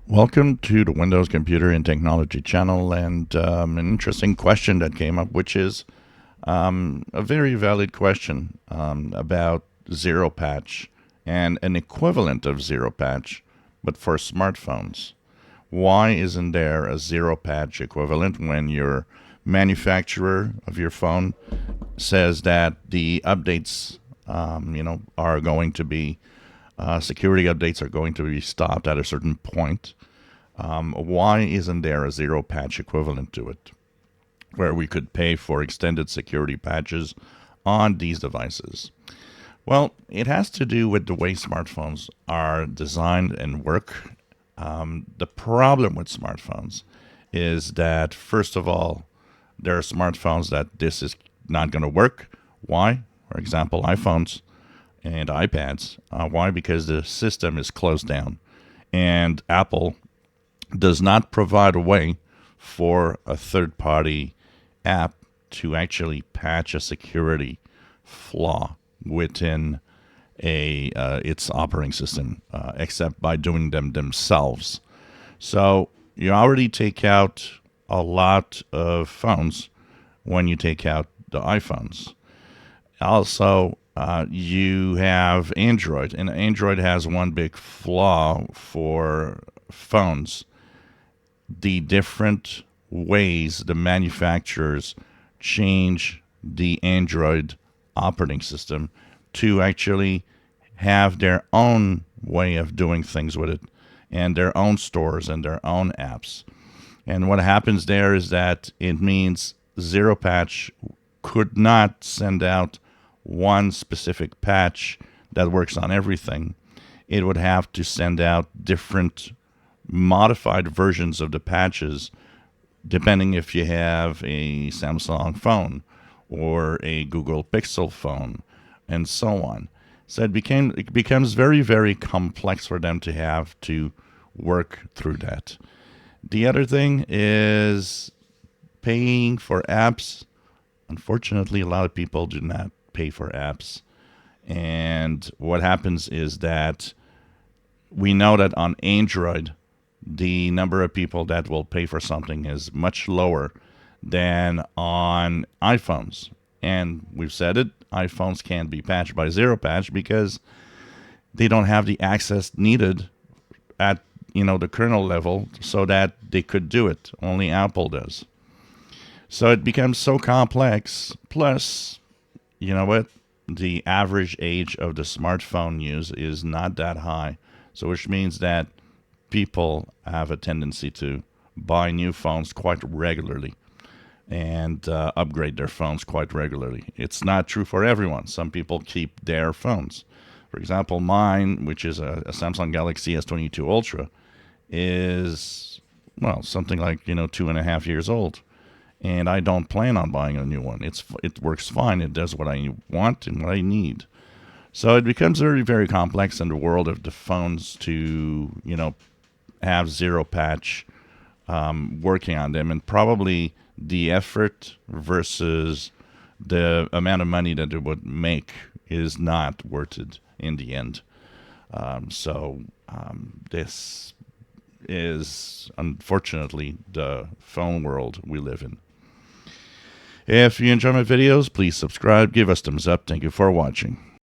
Welcome to the Windows Computer and Technology channel, and an interesting question that came up, which is a very valid question about 0Patch and an equivalent of 0Patch, but for smartphones. Why isn't there a 0Patch equivalent when your manufacturer of your phone says that the updates, are going to be security updates are going to be stopped at a certain point? Why isn't there a 0Patch equivalent to it, where we could pay for extended security patches on these devices? Well, it has to do with the way smartphones are designed and work. The problem with smartphones is that, first of all, there are smartphones that this is not going to work. Why? For example, iPhones and iPads. Why? Because the system is closed down, and Apple does not provide a way for a third-party app to actually patch a security flaw within its operating system, except by doing them themselves. So you already take out a lot of phones when you take out the iPhones. Also, you have Android, and Android has one big flaw for phones: the different ways the manufacturers change the Android operating system to actually have their own way of doing things with it, and their own stores and their own apps. And what happens there is that it means 0Patch could not send out one specific patch that works on everything. It would have to send out different modified versions of the patches depending if you have a Samsung phone or a Google Pixel phone, and so on. So it becomes very, very complex for them to have to work through that. The other thing is paying for apps. Unfortunately, a lot of people do not pay for apps. And what happens is that we know that on Android, the number of people that will pay for something is much lower than on iPhones. And we've said it, iPhones can't be patched by 0Patch because they don't have the access needed at the kernel level so that they could do it. Only Apple does. So it becomes so complex. Plus, you know what? The average age of the smartphone use is not that high. So which means that people have a tendency to buy new phones quite regularly and upgrade their phones quite regularly. It's not true for everyone. Some people keep their phones. For example, mine, which is a Samsung Galaxy S22 Ultra, is, well, something like 2.5 years old, and I don't plan on buying a new one. It works fine. It does what I want and what I need. So it becomes very, very complex in the world of the phones to have 0Patch working on them, and probably the effort versus the amount of money that it would make is not worth it in the end. This is unfortunately the phone world we live in. If you enjoy my videos, please subscribe, give us thumbs up. Thank you for watching.